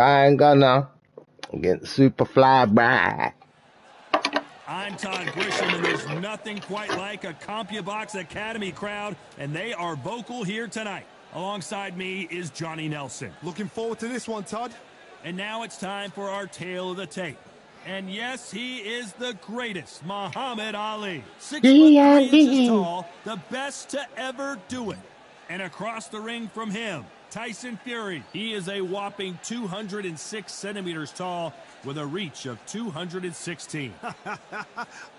I ain't gonna get Superflybrian. I'm Todd Grisham, and there's nothing quite like a CompuBox Academy crowd, and they are vocal here tonight. Alongside me is Johnny Nelson. Looking forward to this one, Todd. And now it's time for our tale of the tape. And yes, he is the greatest, Muhammad Ali. 6'3" tall, the best to ever do it. And across the ring from him, Tyson Fury. He is a whopping 206 centimeters tall with a reach of 216.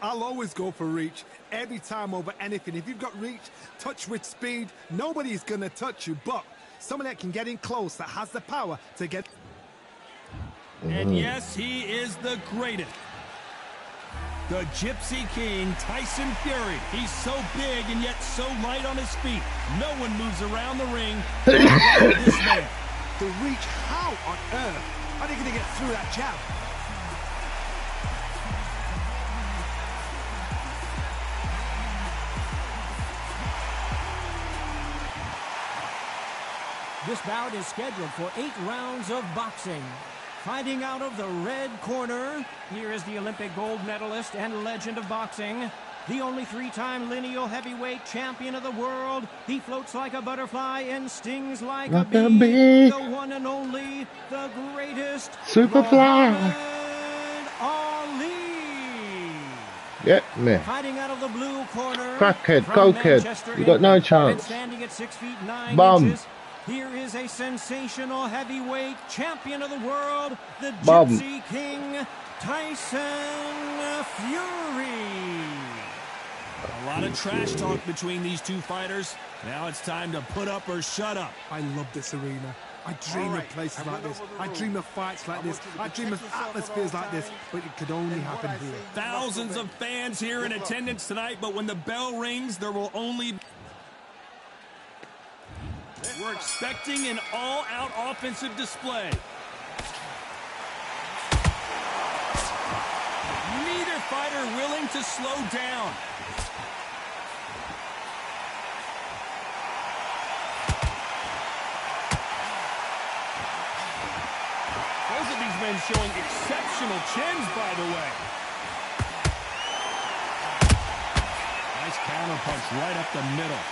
I'll always go for reach every time over anything. If you've got reach, touch with speed, nobody's going to touch you. But someone that can get in close, that has the power to get... And yes, he is the greatest. The Gypsy King, Tyson Fury. He's so big and yet so light on his feet. No one moves around the ring like this man. The reach, how on earth are they going to get through that jab? This bout is scheduled for 8 rounds of boxing. Fighting out of the red corner, here is the Olympic gold medalist and legend of boxing, the only 3-time lineal heavyweight champion of the world. He floats like a butterfly and stings like a bee. The one and only, the greatest, Superfly. Muhammad Ali. Get me. Fighting out of the blue corner, Crackhead, cokehead. You got no chance. Standing at 6 feet 9 Bum. inches. Here is a sensational heavyweight champion of the world, the Bum. Gypsy King, Tyson Fury. A lot of trash talk between these two fighters. Now it's time to put up or shut up. I love this arena. I dream of places like this. I dream of fights like this. I dream of atmospheres like this. But it could only happen here. Thousands of fans here in attendance tonight, but when the bell rings, there will only... We're expecting an all-out offensive display. Neither fighter willing to slow down. Both of these men showing exceptional chins, by the way. Nice counterpunch right up the middle.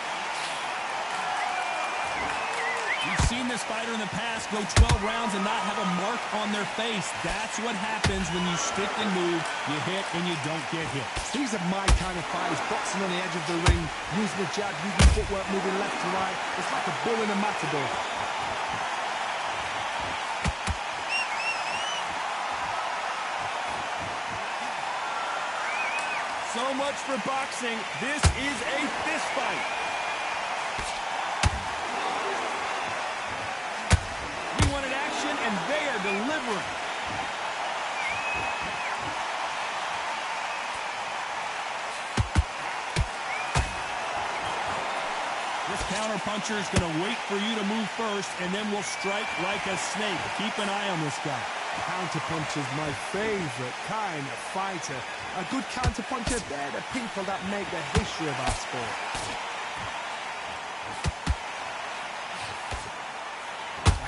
We've seen this fighter in the past go 12 rounds and not have a mark on their face. That's what happens when you stick and move, you hit and you don't get hit. These are my kind of fighters, boxing on the edge of the ring, using the jab, using footwork, moving left to right. It's like a bull in a matador. So much for boxing. This is a fist fight. And they are delivering. This counterpuncher is going to wait for you to move first, and then will strike like a snake. Keep an eye on this guy. Counterpuncher is my favorite kind of fighter. A good counterpuncher, they're the people that make the history of our sport.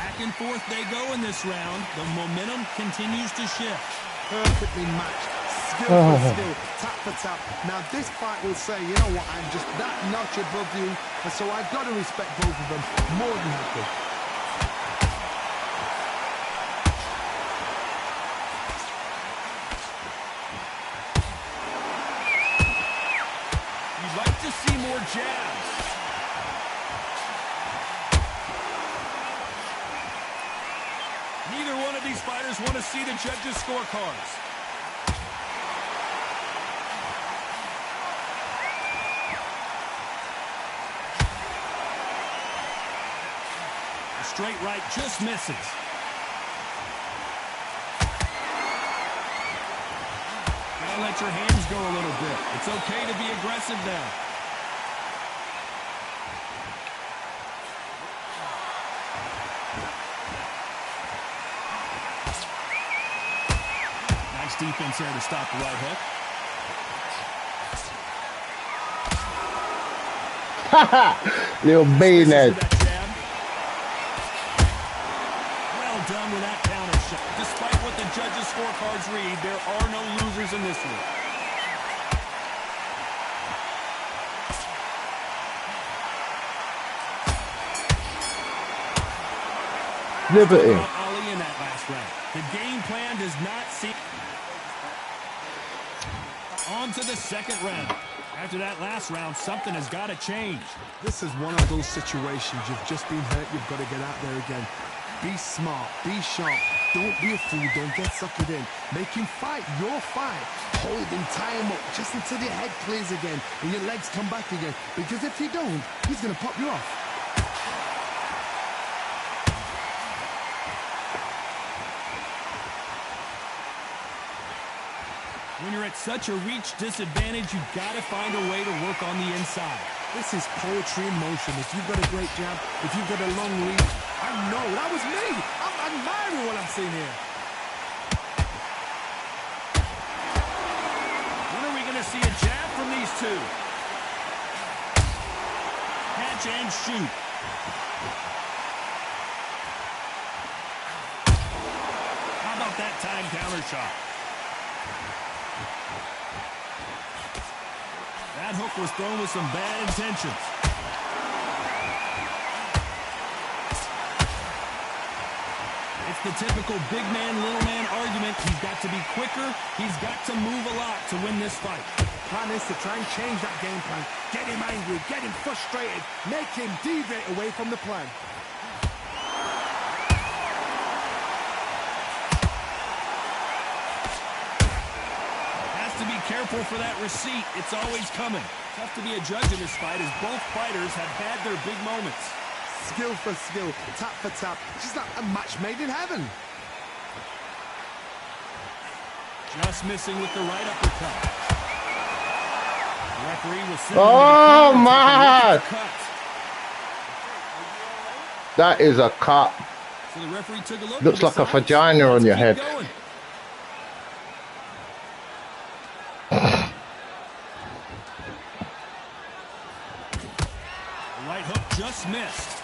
Back and forth they go in this round. The momentum continues to shift. Perfectly matched. Skill for skill. Tap for tap. Now this fight will say, you know what, I'm just that notch above you. And so I've got to respect both of them more than happy. You'd like to see more jabs. Neither one of these fighters want to see the judges' scorecards. A straight right just misses. Gotta let your hands go a little bit. It's okay to be aggressive now. Defense there to stop the right hook. Little bayonet. Well done with that counter. shot. Despite what the judges' scorecards read, there are no losers in this one. Liberty. Ali in that last round. The game plan does not seem... On to the second round. After that last round, something has got to change. This is one of those situations. You've just been hurt. You've got to get out there again. Be smart. Be sharp. Don't be a fool. Don't get suckered in. Make him fight your fight. Hold him, tie him up just until your head clears again and your legs come back again. Because if you don't, he's going to pop you off. When you're at such a reach disadvantage, you've got to find a way to work on the inside. This is poetry in motion. If you've got a great jab, if you've got a long reach, I know, that was me. I'm admiring what I'm seeing here. When are we going to see a jab from these two? Catch and shoot. How about that time counter shot? That hook was thrown with some bad intentions. It's the typical big man, little man argument. He's got to be quicker. He's got to move a lot to win this fight. Plan is to try and change that game plan. Get him angry, get him frustrated, make him deviate away from the plan. To be careful for that receipt. It's always coming. Tough to be a judge in this fight as both fighters have had their big moments. Skill for skill, tap for tap. Just like a match made in heaven. Just missing with the right uppercut. The referee will sit Oh my! That is a cut. So the referee took a look. Looks like a vagina on your head. Going. Right hook just missed.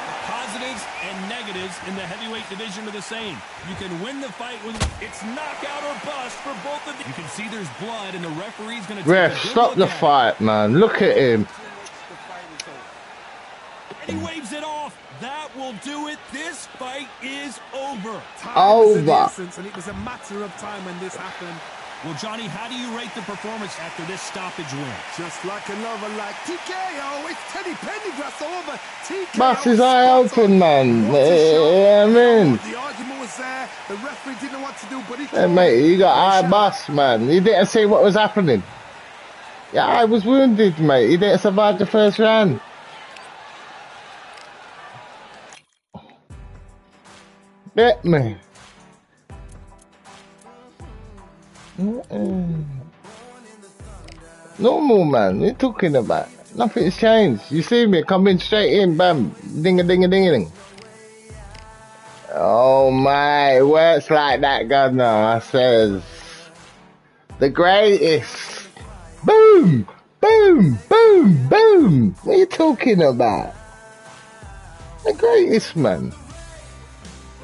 The positives and negatives in the heavyweight division are the same. You can win the fight with it's knockout or bust for both of them. You can see there's blood, and the referee's going to take Ref, stop the fight, man. Look at him. And he waves it off. That will do it. This fight is over. Over. And it was a matter of time when this happened. Well, Johnny, how do you rate the performance after this stoppage win? Just like another, like TKO. It's Teddy Pendergrass over. TKO. Bust his eye open, man. Yeah, I mean. The argument was there. The referee didn't know what to do, but he... Hey, mate, you got eye bust, man. You didn't see what was happening. Yeah, I was wounded, mate. He didn't survive the first round. Bet me. Normal, man. What are you talking about? Nothing's changed. You see me coming straight in, bam, ding a ding a ding a ding. Oh my, it works like that, governor. I says the greatest. Boom, boom, boom, boom. What are you talking about? The greatest, man.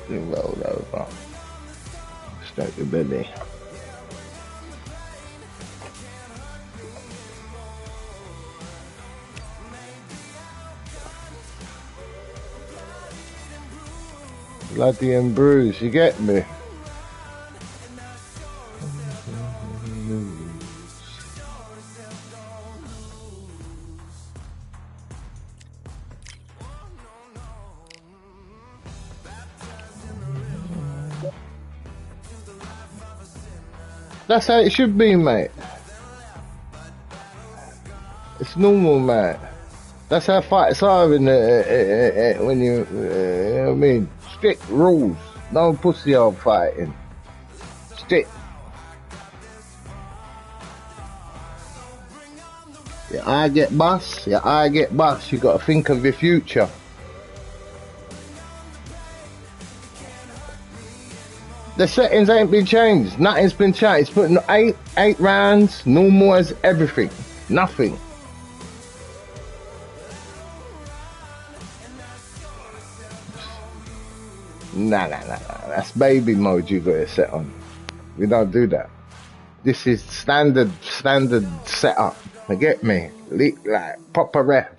You rolled over. Stroke your belly. Bloody and bruised, you get me? That's how it should be, mate. It's normal, mate. That's how fights are in the, when you know what I mean? Strict rules. No pussy old fighting. Strict. Your eye get bust, your eye get bust. You gotta think of your future. The settings ain't been changed. Nothing's been changed. It's putting eight rounds, normal as everything. Nothing. Nah. That's baby mode you got it set on. We don't do that. This is standard setup. You get me? Like proper ref.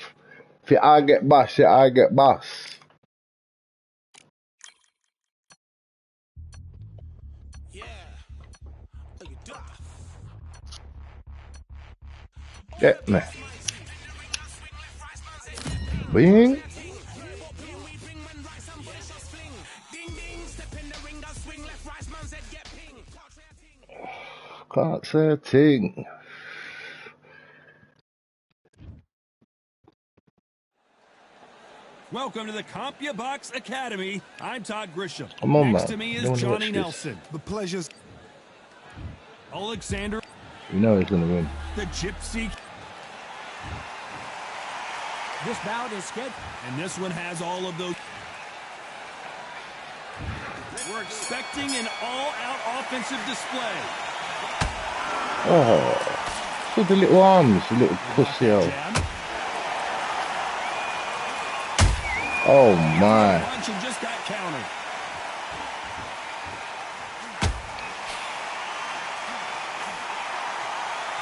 If I get bust, I get bust. Get me? Bing. Can't say a thing. Welcome to the CompuBox Academy. I'm Todd Grisham. Come on, Next man. to me You is wanna Johnny watch Nelson. this? The pleasure's... Alexander. You know he's gonna win. The Gypsy. This bout is scheduled. And this one has all of those. We're expecting an all-out offensive display. Oh, look at the little arms, you little pussy hole. Jab. Oh my. Punch and just got countered.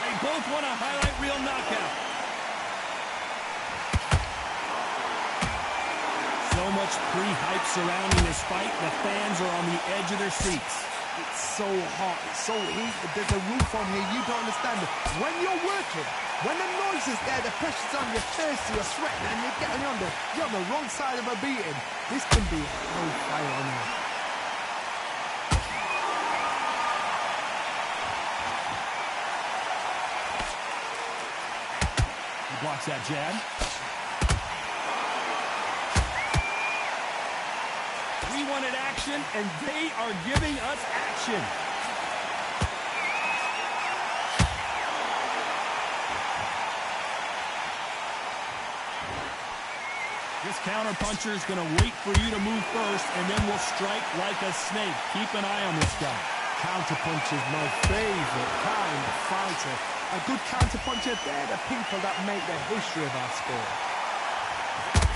They both want a highlight reel knockout. So much pre-hype surrounding this fight, the fans are on the edge of their seats. It's so hot, it's so heated, there's a roof on here, you don't understand it. When you're working, when the noise is there, the pressure's on, you're thirsty, you're sweating, and you're on the wrong side of a beating. This can be hellfire on you. He blocks that jab. We wanted action, and they are giving us action. This counter-puncher is going to wait for you to move first, and then we'll strike like a snake. Keep an eye on this guy. Counterpunch is my favorite kind of fighter. A good counterpuncher, they're the people that make the history of our sport.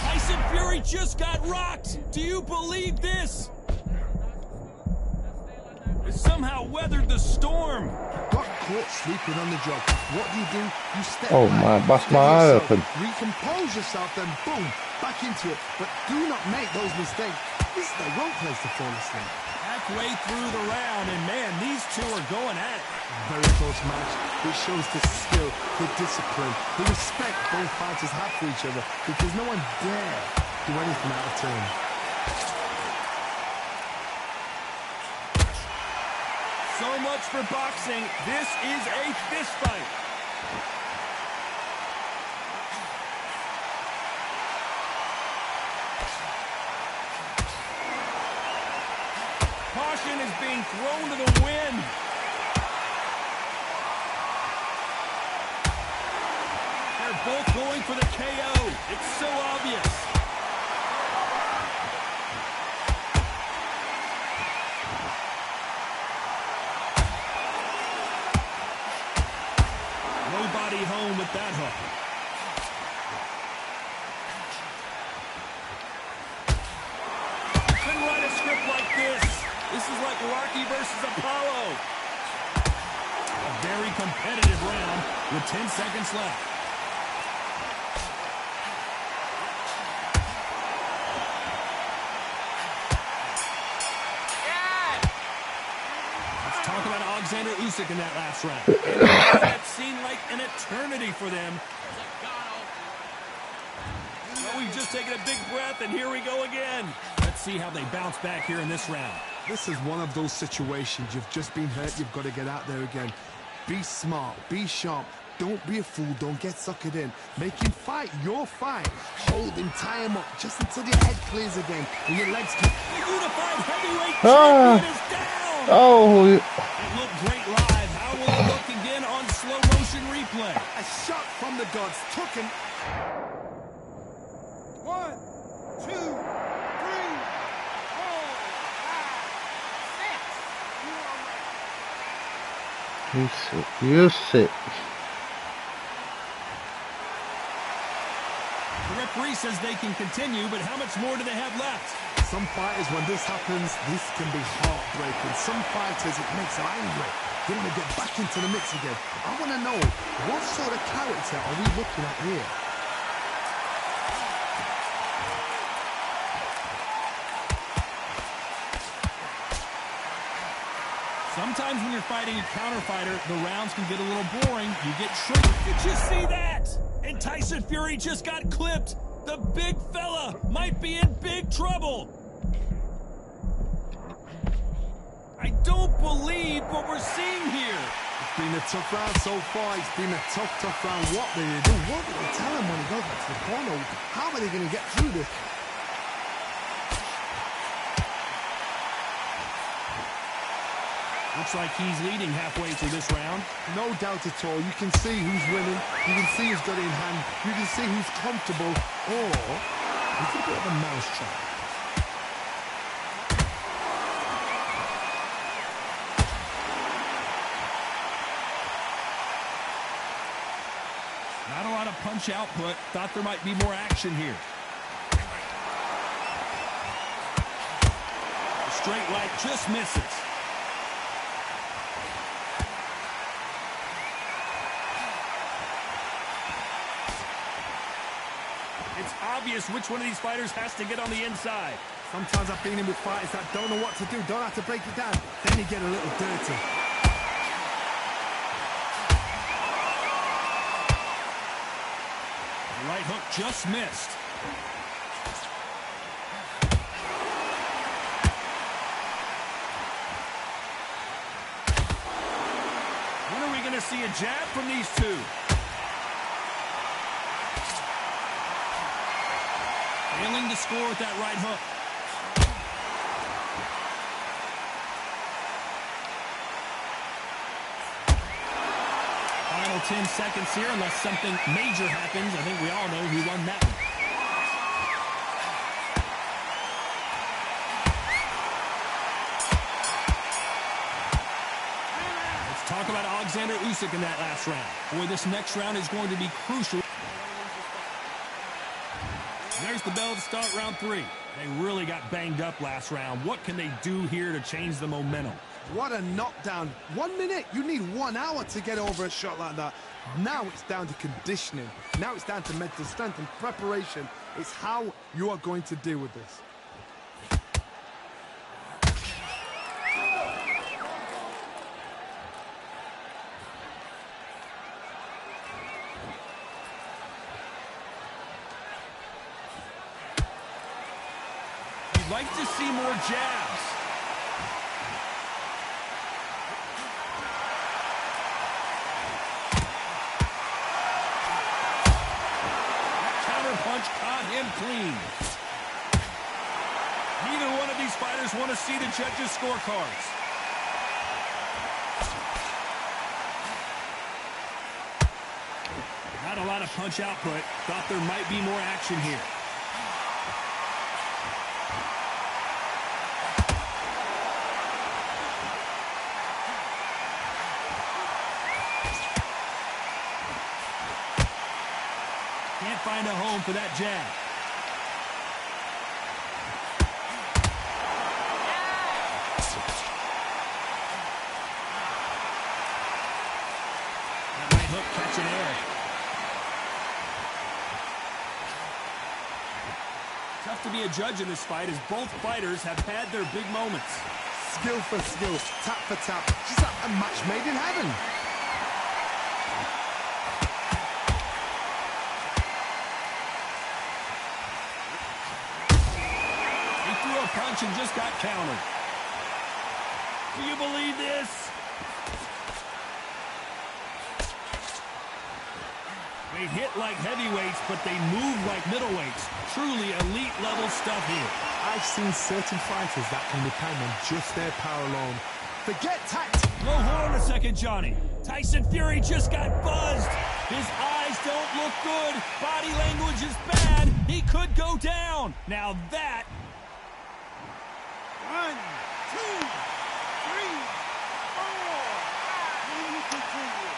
Tyson Fury just got rocked. Do you believe this? It somehow weathered the storm. Got caught sleeping on the job. What do? You step Oh back, my, bust steady my eye yourself, open. recompose yourself, then boom, back into it. But do not make those mistakes. This is the wrong place to fall asleep. Halfway through the round, and man, these two are going at it. Very close match. It shows the skill, the discipline, the respect both fighters have for each other, because no one dare do anything out of turn. So much for boxing. This is a fist fight. Caution is being thrown to the wind. They're both going for the KO. It's so obvious. Nobody home with that hook. Couldn't write a script like this. This is like Rocky versus Apollo. A very competitive round with 10 seconds left. Let's talk about Alexander Usyk in that last round. That seemed like an eternity for them. Well, we've just taken a big breath, and here we go again. Let's see how they bounce back here in this round. This is one of those situations. You've just been hurt. You've got to get out there again. Be smart. Be sharp. Don't be a fool. Don't get suckered in. Make him fight your fight. Hold him. Tie him up just until your head clears again and your legs can... The unified heavyweight champion is down. Oh. It looked great live. How will it look again on slow motion replay? A shot from the gods took him... 1, 2, 3, 4, 5, 6. You're sick. referee says they can continue, but how much more do they have left? Some fighters, when this happens, this can be heartbreaking. Some fighters, it makes them angry. They want to get back into the mix again. I want to know, what sort of character are we looking at here? Sometimes when you're fighting a counter fighter, the rounds can get a little boring. You get short. Did you see that? And Tyson Fury just got clipped. The big fella might be in big trouble. I don't believe what we're seeing here. It's been a tough round so far. It's been a tough round. What do they do? What do they tell him when he goes back to the corner? How are they going to get through this? Looks like he's leading halfway through this round. No doubt at all. You can see who's winning. You can see who's got it in hand. You can see who's comfortable. Or it's a bit of a mousetrap. Not a lot of punch output. Thought there might be more action here. The straight right just misses. It's obvious which one of these fighters has to get on the inside. Sometimes I've been in with fighters that don't know what to do, don't have to break it down. Then you get a little dirty. The right hook just missed. When are we going to see a jab from these two? Failing to score with that right hook. Final 10 seconds here, unless something major happens. I think we all know who won that one. Let's talk about Alexander Usyk in that last round. Boy, this next round is going to be crucial. There's the bell to start round 3. They really got banged up last round. What can they do here to change the momentum? What a knockdown. 1 minute. You need 1 hour to get over a shot like that. Now it's down to conditioning. Now it's down to mental strength and preparation. It's how you are going to deal with this. Like to see more jabs. That counter punch caught him clean. Neither one of these fighters want to see the judges' scorecards. Not a lot of punch output. Thought there might be more action here. Can't find a home for that jab. That right hook catching air. Tough to be a judge in this fight as both fighters have had their big moments. Skill for skill, tap for tap. Just like a match made in heaven. Punch and just got countered. Do you believe this? They hit like heavyweights, but they move like middleweights. Truly elite level stuff here. I've seen certain fighters that can depend on just their power alone. Forget tact. No, hold on a second, Johnny. Tyson Fury just got buzzed. His eyes don't look good. Body language is bad. He could go down. Now that... 1, 2, 3, 4. Then you continue.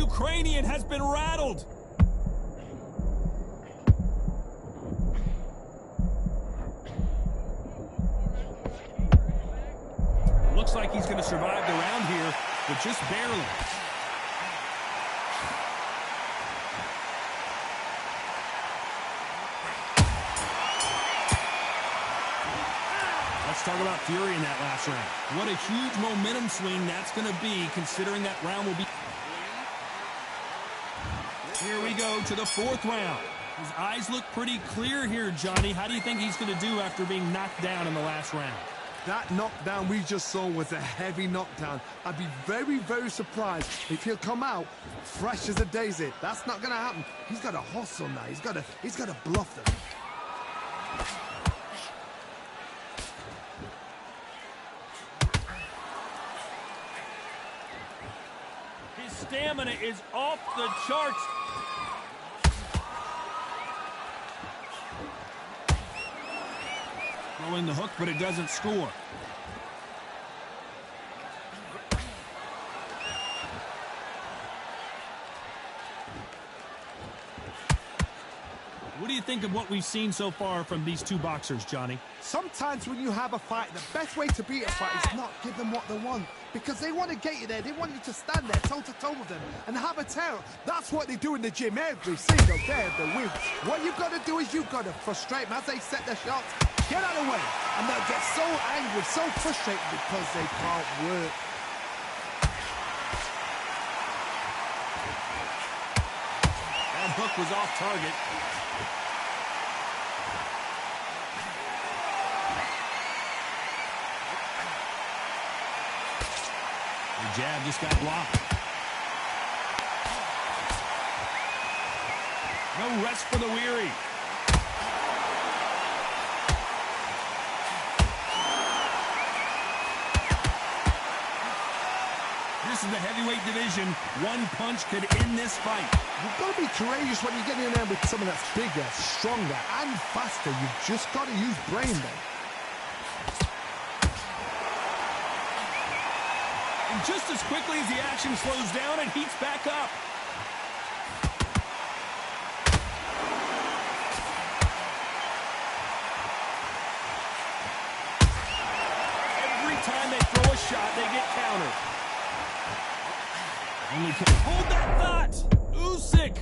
Ukrainian has been rattled. Looks like he's going to survive the round here, but just barely. Let's talk about fury in that last round. What a huge momentum swing that's going to be, considering that round will be... Here we go to the 4th round. His eyes look pretty clear here, Johnny. How do you think he's going to do after being knocked down in the last round? That knockdown we just saw was a heavy knockdown. I'd be very, very surprised if he'll come out fresh as a daisy. That's not going to happen. He's got to hustle now. He's got to bluff them. His stamina is off the charts. Throwing the hook, but it doesn't score. What do you think of what we've seen so far from these two boxers, Johnny? Sometimes when you have a fight, the best way to beat a fight is not give them what they want. Because they want to get you there. They want you to stand there toe-to-toe with them and have a tear. That's what they do in the gym every single day of the week. What you've got to do is you've got to frustrate them as they set their shots. Get out of the way. And they'll get so angry, so frustrated because they can't work. That hook was off target. The jab just got blocked. No rest for the weary. This is the heavyweight division. One punch could end this fight. You've got to be courageous when you get in there with someone that's bigger, stronger, and faster. You've just got to use brain then. And just as quickly as the action slows down, it heats back up. Every time they throw a shot, they get countered. Only can hold that thought. Usyk.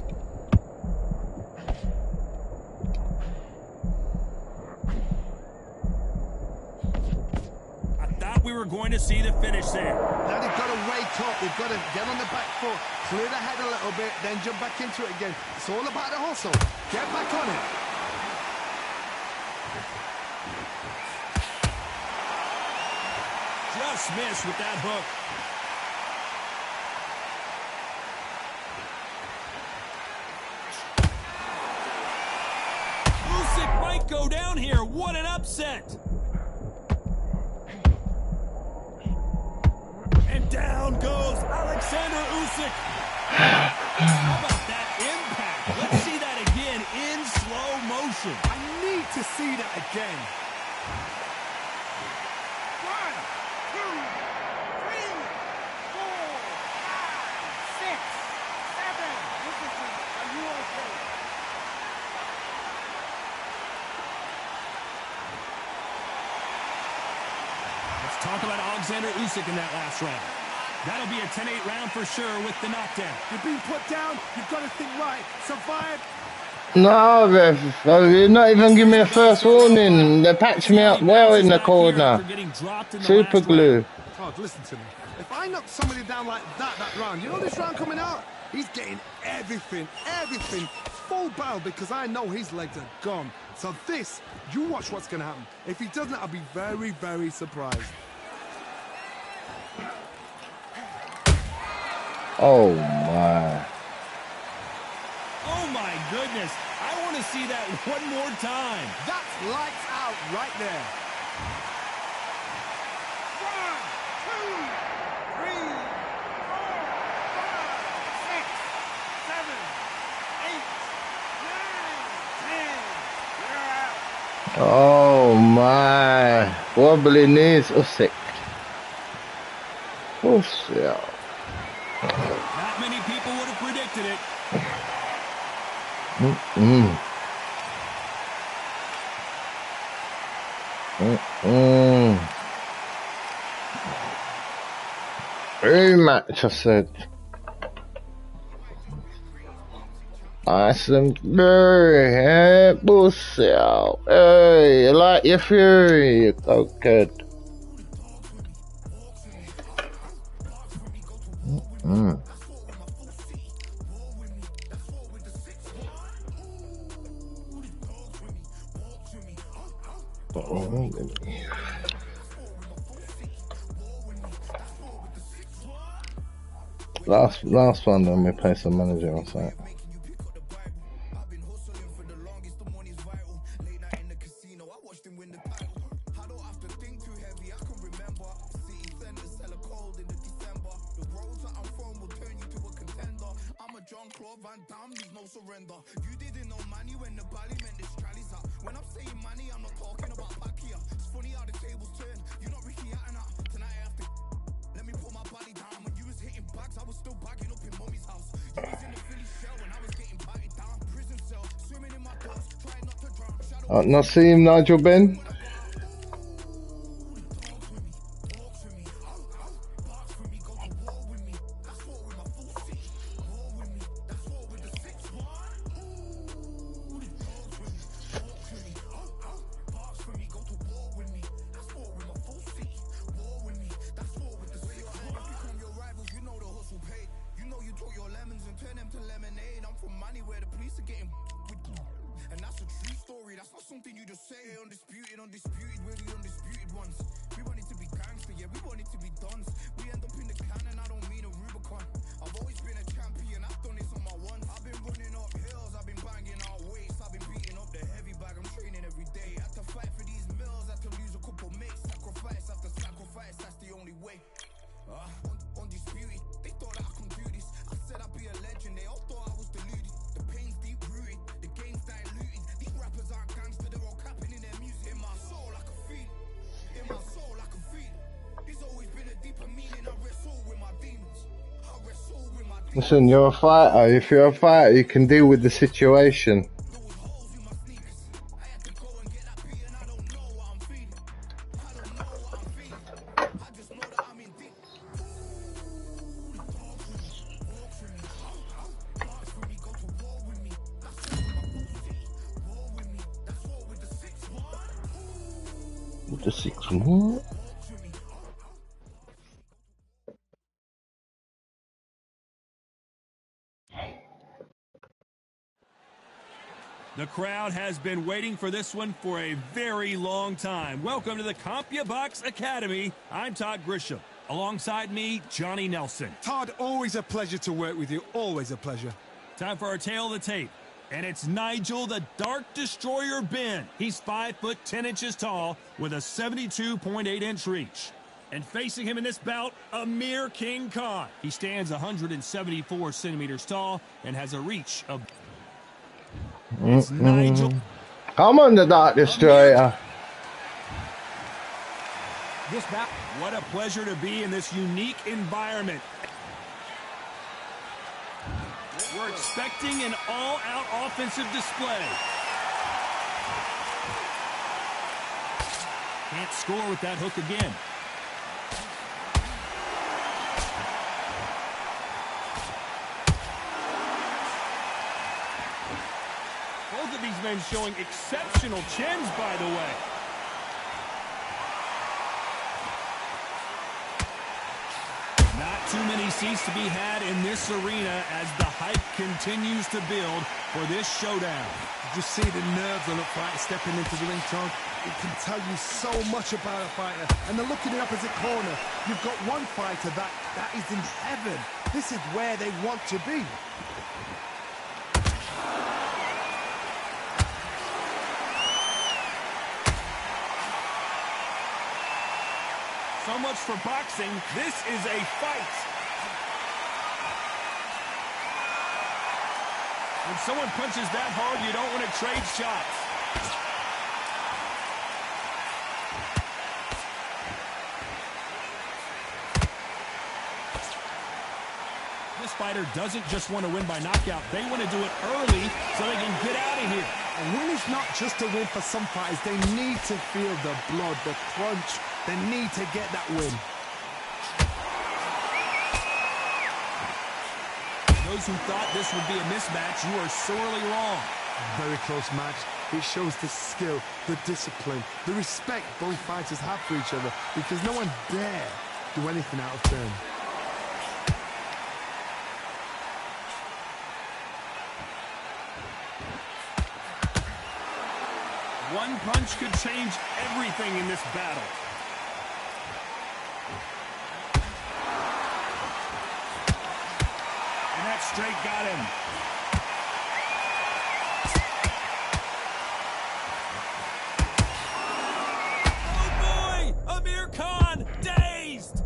I thought we were going to see the finish there. Now they've got to wake up. They've got to get on the back foot, clear the head a little bit, then jump back into it again. It's all about the hustle. Get back on it. Just missed with that hook. Usyk might go down here. What an upset. And down goes Alexander Usyk. How about that impact? Let's see that again in slow motion. I need to see that again. 1, 2, 3, 4, 5, 6, 7. Nicholson, are you okay? Let's talk about Alexander Usyk in that last round. That'll be a 10-8 round for sure with the knockdown. You're being put down. You've got to think right. Survive. No, you're not even giving me a first warning. They patched me up well in the corner. Super glue. Todd, listen to me. If I knock somebody down like that round, you know this round coming out? He's getting everything, full barrel because I know his legs are gone. So this, you watch what's going to happen. If he doesn't, I'll be very, very surprised. Oh my. Oh my goodness. I want to see that one more time. That's lights out right there. 1, 2, 3, 4, 5, 6, 7, 8, 9, 10. You're out. Oh my. Wobbly knees. Usyk. Usyk. Not many people would have predicted it. Rematch, I said. Nice and Fury, hey, pussy out. Hey, you like your Fury? You're so good. Last one, then we play some manager or something. Nassim, Nigel, Ben. Listen, you're a fighter. If you're a fighter, you can deal with the situation. The 6-1. The crowd has been waiting for this one for a very long time. Welcome to the CompuBox Academy. I'm Todd Grisham. Alongside me, Johnny Nelson. Todd, always a pleasure to work with you. Always a pleasure. Time for our tale of the tape. And it's Nigel the Dark Destroyer Ben. He's 5 foot 10 inches tall with a 72.8-inch reach. And facing him in this bout, Amir King Khan. He stands 174 centimeters tall and has a reach of... It's Nigel. Come on, the Dark Destroyer. This bout. What a pleasure to be in this unique environment. We're expecting an all-out offensive display. Can't score with that hook again. Both of these men showing exceptional chins, by the way. Not too many seats to be had in this arena as the hype continues to build for this showdown. Did you see the nerves on a fighter stepping into the ring, Tom? It can tell you so much about a fighter. And then look in the opposite corner. You've got one fighter that is in heaven. This is where they want to be. So much for boxing. This is a fight. When someone punches that hard, you don't want to trade shots. This fighter doesn't just want to win by knockout. They want to do it early so they can get out of here. A win is not just a win for some fighters. They need to feel the blood, the crunch. They need to get that win. Those who thought this would be a mismatch, you are sorely wrong. Very close match. It shows the skill, the discipline, the respect both fighters have for each other, because no one dare do anything out of turn. One punch could change everything in this battle. And that straight got him. Dazed!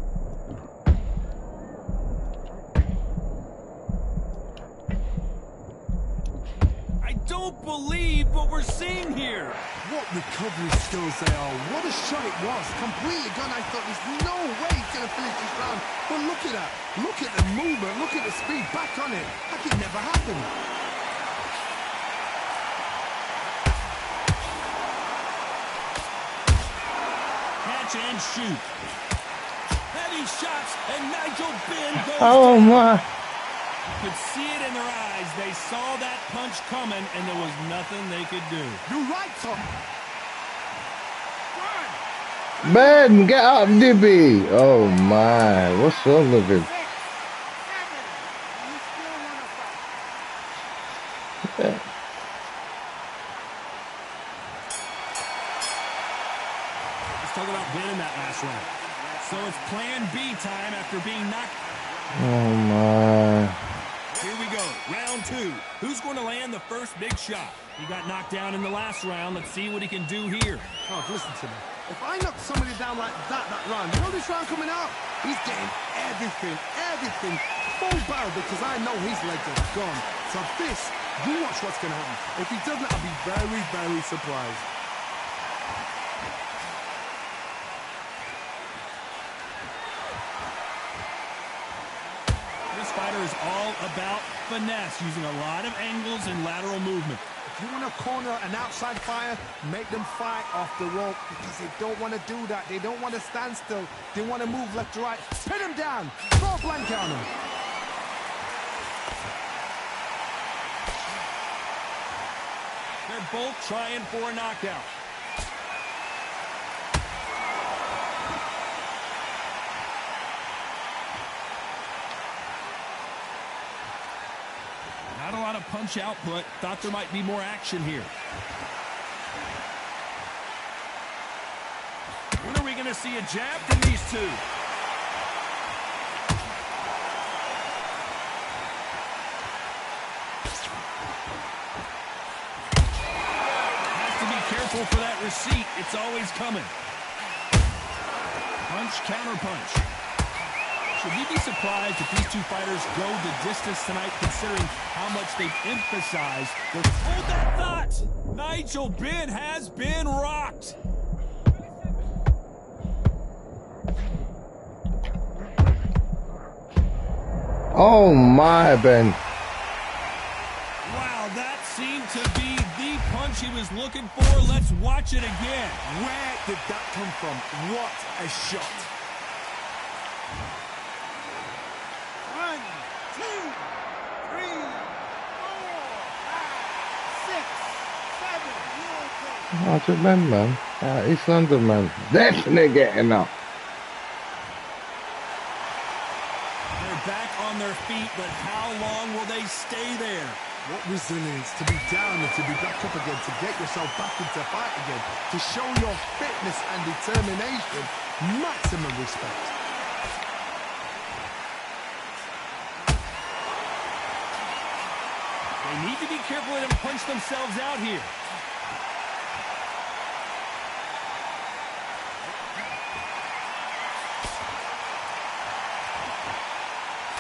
I don't believe what we're seeing here. What recovery skills they are. What a shot it was. Completely gone. I thought there's no way he's going to finish this round. But look at that. Look at the movement. Look at the speed. Back on it. Like it never happened. Catch and shoot. Heavy shots, and Nigel Benn goes Oh down. my. You could see it in their eyes. They saw that punch coming, and there was nothing they could do. You're right, Tom. Ben, get up, Dibby. Oh my. What's wrong with him? 6, 7. You still want to fight. Yeah. Let's talk about Ben in that last round. So it's plan B time after being knocked. Oh my. Here we go, round 2. Who's going to land the first big shot? He got knocked down in the last round. Let's see what he can do here. Oh, listen to me. If I knock somebody down like that round, you know this round coming out? He's getting everything full barrel, because I know his legs are gone. So this, you watch what's going to happen. If he doesn't, I'll be very, very surprised. This fighter is all about finesse, using a lot of angles and lateral movement. If you want to corner an outside fighter, make them fight off the rope, because they don't want to do that. They don't want to stand still. They want to move left to right. Pin them down. Throw a blanket on them. They're both trying for a knockout. Not a lot of punch output. Thought there might be more action here. When are we going to see a jab from these two? Has to be careful for that receipt. It's always coming. Punch, counter punch. Should we be surprised if these two fighters go the distance tonight, considering how much they've emphasized their... Hold that thought! Nigel Benn has been rocked! Oh my, Ben. Wow, that seemed to be the punch he was looking for. Let's watch it again. Where did that come from? What a shot. 1, 2, 3, 4, 5, 6, 7. You okay? Oh, it's Ben, man. East London, man. Definitely getting up. They're back on their feet, but how long will they stay there? What resilience to be down and to be back up again, to get yourself back into fight again, to show your fitness and determination. Maximum respect. They need to be careful they don't punch themselves out here.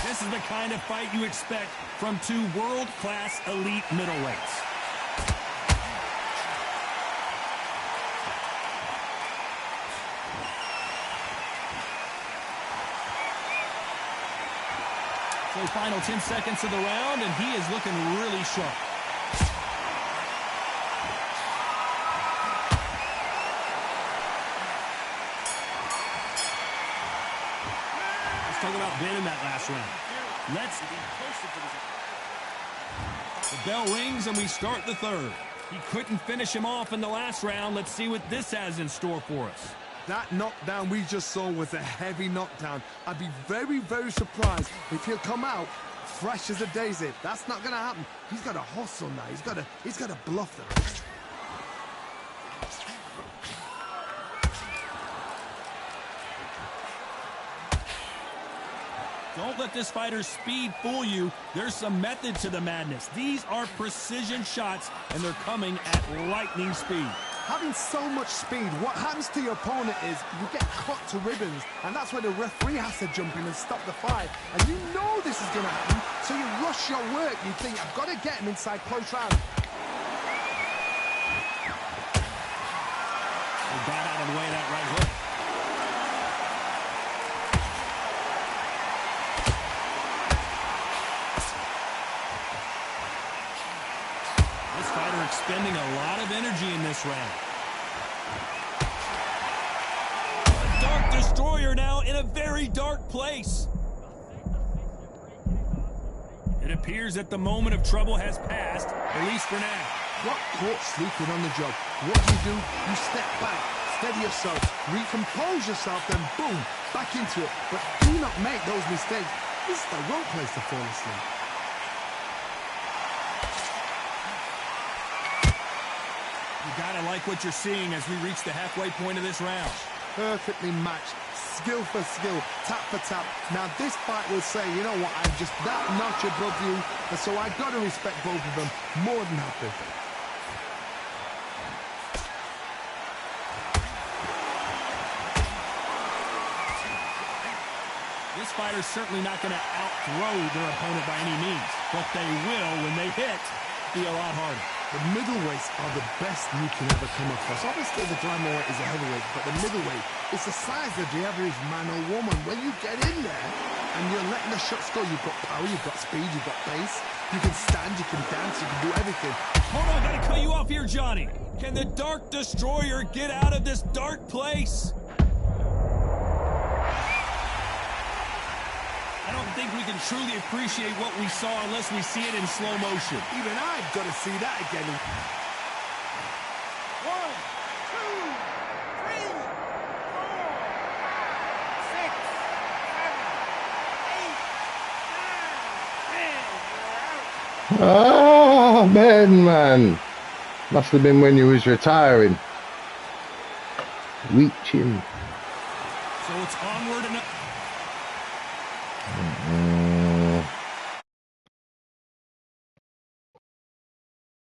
This is the kind of fight you expect from two world-class elite middleweights. So final 10 seconds of the round, and he is looking really sharp. Let's talk about winning that last round. The bell rings, and we start the third. He couldn't finish him off in the last round. Let's see what this has in store for us. That knockdown we just saw was a heavy knockdown. I'd be very, very surprised if he'll come out fresh as a daisy. That's not going to happen. He's got to hustle now. He's got to bluff them. Don't let this fighter's speed fool you. There's some method to the madness. These are precision shots, and they're coming at lightning speed. Having so much speed, what happens to your opponent is you get cut to ribbons, and that's where the referee has to jump in and stop the fight. And you know this is going to happen, so you rush your work. You think, I've got to get him inside close round. He got out of the way of that right hook. Expending a lot of energy in this round. A dark destroyer now in a very dark place. It appears that the moment of trouble has passed, at least for now. Got caught sleeping on the job. What do? You step back, steady yourself, recompose yourself, then boom, back into it. But do not make those mistakes. This is the wrong place to fall asleep. You gotta like what you're seeing as we reach the halfway point of this round. Perfectly matched, skill for skill, tap for tap. Now this fight will say, you know what, I'm just that notch above you, and so I gotta respect both of them more than happy. This fighter's certainly not gonna outthrow their opponent by any means, but they will, when they hit, be a lot harder. The middleweights are the best you can ever come across. Obviously, the flyweight is a heavyweight, but the middleweight is the size of the average man or woman. When you get in there and you're letting the shots go, you've got power, you've got speed, you've got pace. You can stand, you can dance, you can do everything. Hold on, gotta cut you off here, Johnny. Can the Dark Destroyer get out of this dark place? I don't think we can truly appreciate what we saw unless we see it in slow motion. Even I've got to see that again. 1, 2, 3, 4, 5, 6, 7, 8, 9, 10. You're out. Ah, man. Must have been when you was retiring. Reaching. So it's onward and